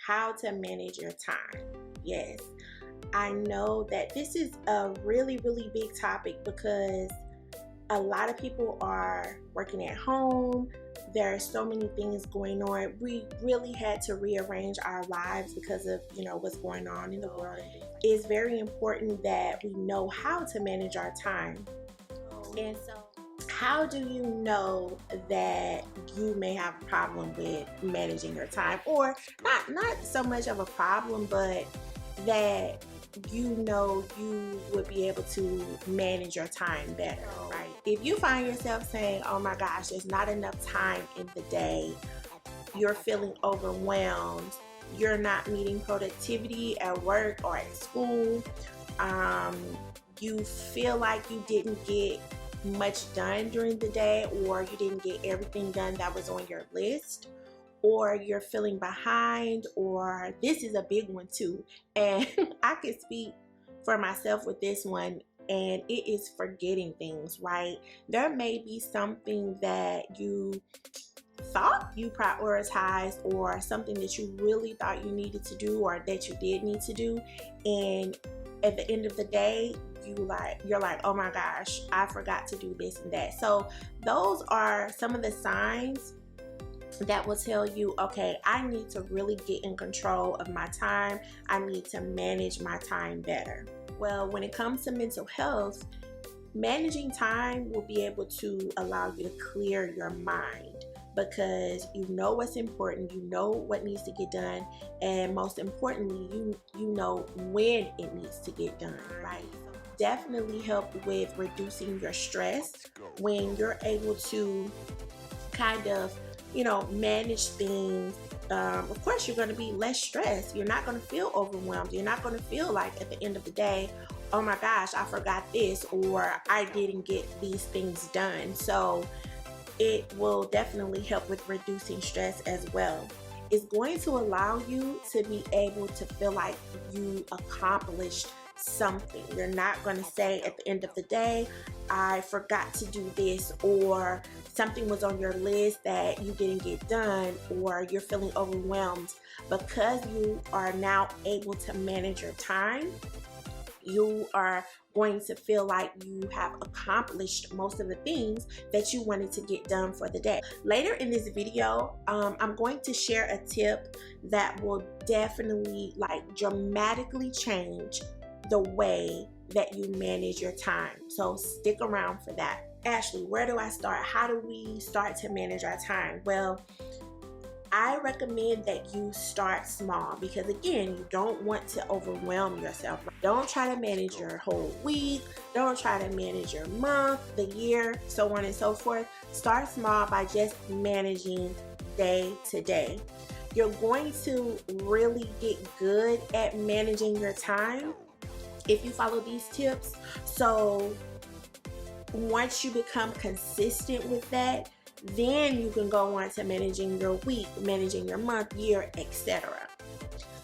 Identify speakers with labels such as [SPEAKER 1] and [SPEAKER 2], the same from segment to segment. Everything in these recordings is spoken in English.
[SPEAKER 1] how to manage your time. Yes, I know that this is a really, really big topic because a lot of people are working at home. There are so many things going on. We really had to rearrange our lives because of, what's going on in the world. It's very important that we know how to manage our time. And so, how do you know that you may have a problem with managing your time? Or not so much of a problem, but that you would be able to manage your time better, right? If you find yourself saying, oh my gosh, there's not enough time in the day, you're feeling overwhelmed, you're not meeting productivity at work or at school, you feel like you didn't get much done during the day, or you didn't get everything done that was on your list, or you're feeling behind, or this is a big one too, and I can speak for myself with this one, and it is forgetting things, right? There may be something that you thought you prioritized, or something that you really thought you needed to do, or that you did need to do, and at the end of the day you're like, oh my gosh, I forgot to do this and that. So those are some of the signs that will tell you, okay, I need to really get in control of my time. I need to manage my time better. Well, when it comes to mental health, managing time will be able to allow you to clear your mind, because you know what's important, you know what needs to get done, and most importantly, you know when it needs to get done, right? Definitely help with reducing your stress when you're able to kind of, manage things. Of course, you're going to be less stressed. You're not going to feel overwhelmed. You're not going to feel like at the end of the day, oh my gosh, I forgot this, or I didn't get these things done. So it will definitely help with reducing stress as well. It's going to allow you to be able to feel like you accomplished something. You're not going to say at the end of the day, I forgot to do this, or something was on your list that you didn't get done, or you're feeling overwhelmed. Because you are now able to manage your time, you are going to feel like you have accomplished most of the things that you wanted to get done for the day. Later in this video, I'm going to share a tip that will definitely dramatically change the way that you manage your time. So stick around for that. Ashley, where do I start? How do we start to manage our time? Well, I recommend that you start small, because again, you don't want to overwhelm yourself. Don't try to manage your whole week. Don't try to manage your month, the year, so on and so forth. Start small by just managing day to day. You're going to really get good at managing your time if you follow these tips. So once you become consistent with that, then you can go on to managing your week, managing your month, year, etc.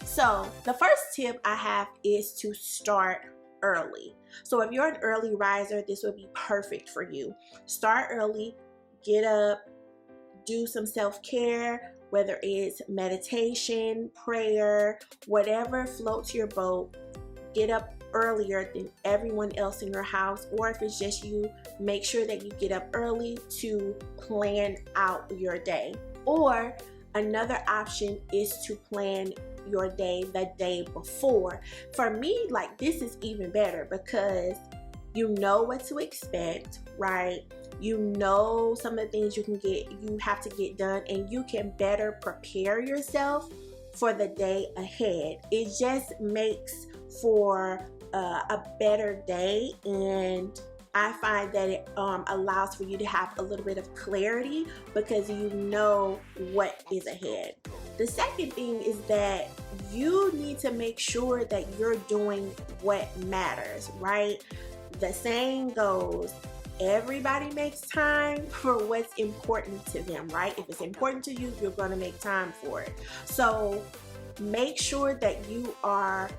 [SPEAKER 1] So the first tip I have is to start early. So if you're an early riser, this would be perfect for you. Start early, get up, do some self-care, whether it's meditation, prayer, whatever floats your boat. Get up earlier than everyone else in your house, or if it's just you, make sure that you get up early to plan out your day. Or another option is to plan your day the day before. For me, this is even better, because you know what to expect, right? You know some of the things you have to get done, and you can better prepare yourself for the day ahead. It just makes for a better day, and I find that it allows for you to have a little bit of clarity, because you know what is ahead. The second thing is that you need to make sure that you're doing what matters, right? The saying goes, everybody makes time for what's important to them, right? If it's important to you, you're going to make time for it. So make sure that you are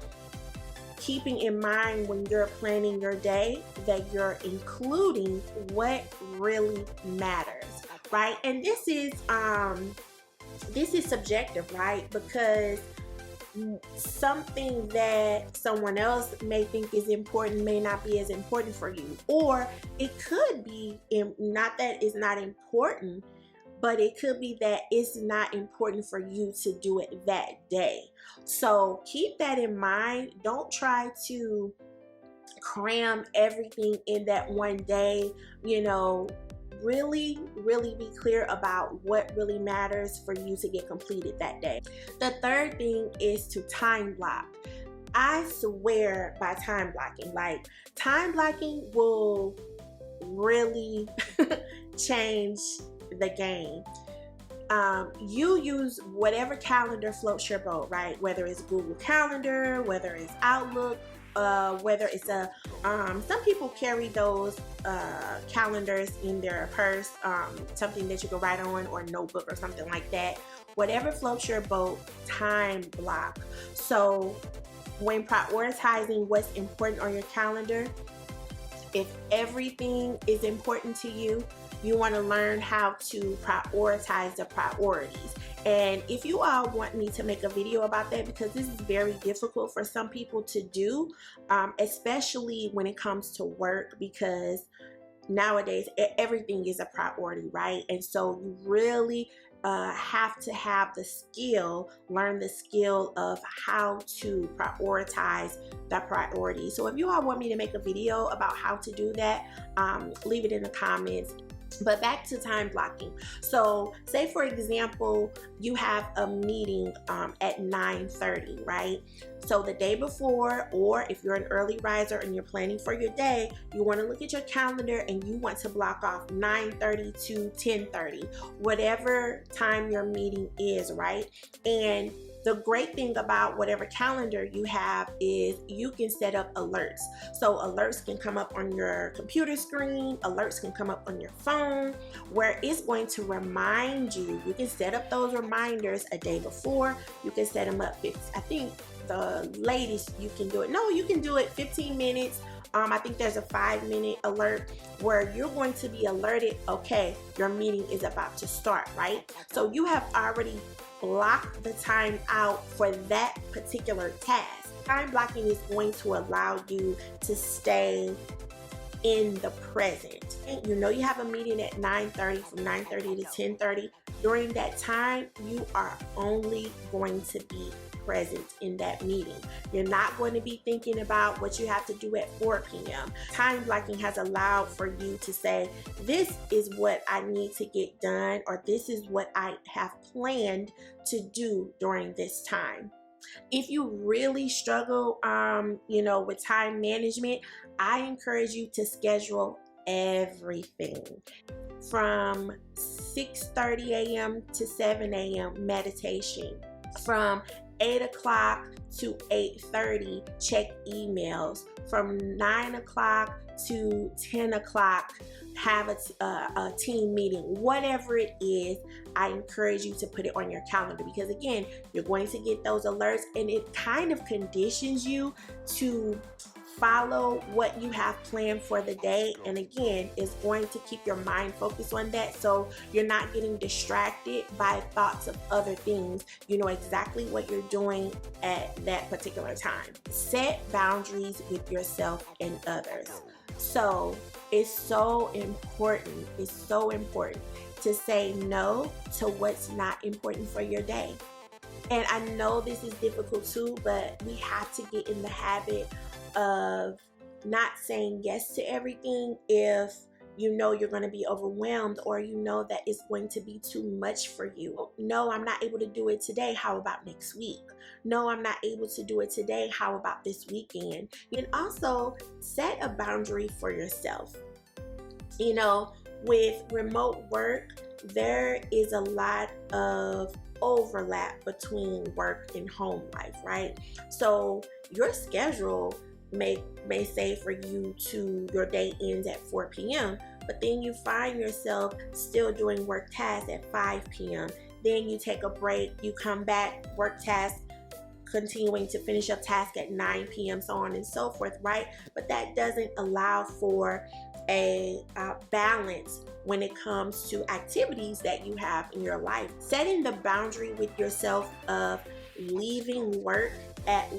[SPEAKER 1] keeping in mind, when you're planning your day, that you're including what really matters, right? And this is subjective, right? Because something that someone else may think is important may not be as important for you. Or it could be, not that it's not important, but it could be that it's not important for you to do it that day. So keep that in mind. Don't try to cram everything in that one day. Really be clear about what really matters for you to get completed that day. The third thing is to time block. I swear by time blocking. Like, time blocking will really change the game. You use whatever calendar floats your boat, right? Whether it's Google Calendar, whether it's Outlook, whether it's some people carry those calendars in their purse, something that you can write on, or notebook or something like that. Whatever floats your boat, time block. So when prioritizing what's important on your calendar, if everything is important to you, you want to learn how to prioritize the priorities. And if you all want me to make a video about that, because this is very difficult for some people to do, especially when it comes to work, because nowadays everything is a priority, right? And so you really have to have the skill, learn the skill of how to prioritize the priorities. So if you all want me to make a video about how to do that, leave it in the comments. But back to time blocking. So say, for example, you have a meeting at 9:30, right? So the day before, or if you're an early riser and you're planning for your day, you want to look at your calendar and you want to block off 9:30 to 10:30, whatever time your meeting is, right? And the great thing about whatever calendar you have is you can set up alerts. So alerts can come up on your computer screen, alerts can come up on your phone, where it's going to remind you. You can set up those reminders a day before. You can set them up, I think the latest you can do it. No, you can do it 15 minutes. I think there's a 5-minute alert where you're going to be alerted, okay, your meeting is about to start, right? So you have already blocked the time out for that particular task. Time blocking is going to allow you to stay in the present. And you have a meeting at 9:30, from 9:30 to 10:30. During that time, you are only going to be present in that meeting. You're not going to be thinking about what you have to do at 4 p.m. Time blocking has allowed for you to say, this is what I need to get done, or this is what I have planned to do during this time. If you really struggle, with time management, I encourage you to schedule everything. From 6:30 a.m. to 7 a.m. meditation. From 8 o'clock to 8:30, check emails. From 9 o'clock to 10 o'clock, have a team meeting. Whatever it is, I encourage you to put it on your calendar, because again, you're going to get those alerts, and it kind of conditions you to follow what you have planned for the day. And again, it's going to keep your mind focused on that, so you're not getting distracted by thoughts of other things. You know exactly what you're doing at that particular time. Set boundaries with yourself and others. So it's so important to say no to what's not important for your day. And I know this is difficult too, but we have to get in the habit of not saying yes to everything if you're going to be overwhelmed, or that it's going to be too much for you. No, I'm not able to do it today. How about next week? No, I'm not able to do it today. How about this weekend? And also set a boundary for yourself. With remote work, there is a lot of overlap between work and home life, right? So your schedule may say for you to your day ends at 4 p.m., but then you find yourself still doing work tasks at 5 p.m. Then you take a break, you come back, work tasks, continuing to finish up task at 9 p.m., so on and so forth, right? But that doesn't allow for a balance when it comes to activities that you have in your life. Setting the boundary with yourself of leaving work at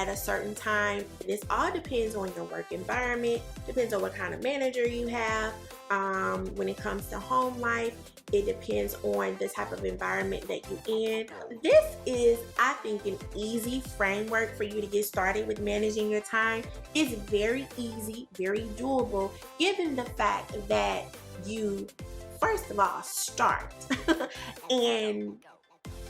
[SPEAKER 1] a certain time. This all depends on your work environment, depends on what kind of manager you have. When it comes to home life, it depends on the type of environment that you're in. This is, I think, an easy framework for you to get started with managing your time. It's very easy, very doable, given the fact that you, first of all, start and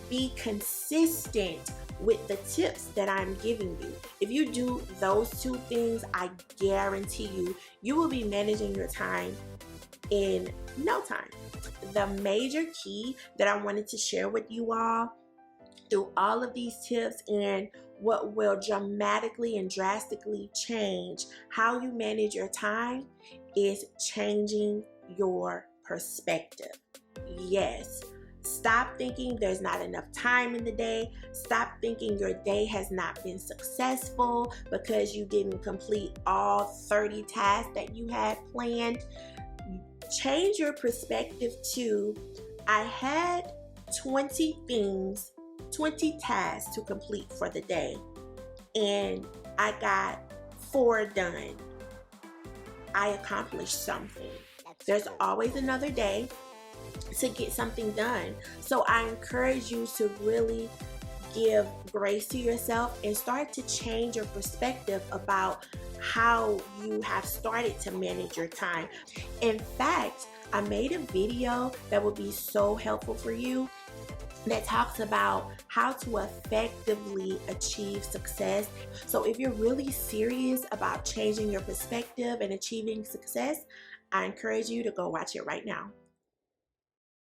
[SPEAKER 1] be consistent with the tips that I'm giving you. If you do those two things, I guarantee you will be managing your time in no time. The major key that I wanted to share with you all through all of these tips, and what will dramatically and drastically change how you manage your time, is changing your perspective. Yes. Stop thinking there's not enough time in the day. Stop thinking your day has not been successful because you didn't complete all 30 tasks that you had planned. Change your perspective to, I had 20 things, 20 tasks to complete for the day, and I got 4 done. I accomplished something. There's always another day to get something done. So I encourage you to really give grace to yourself and start to change your perspective about how you have started to manage your time. In fact, I made a video that will be so helpful for you that talks about how to effectively achieve success. So if you're really serious about changing your perspective and achieving success, I encourage you to go watch it right now.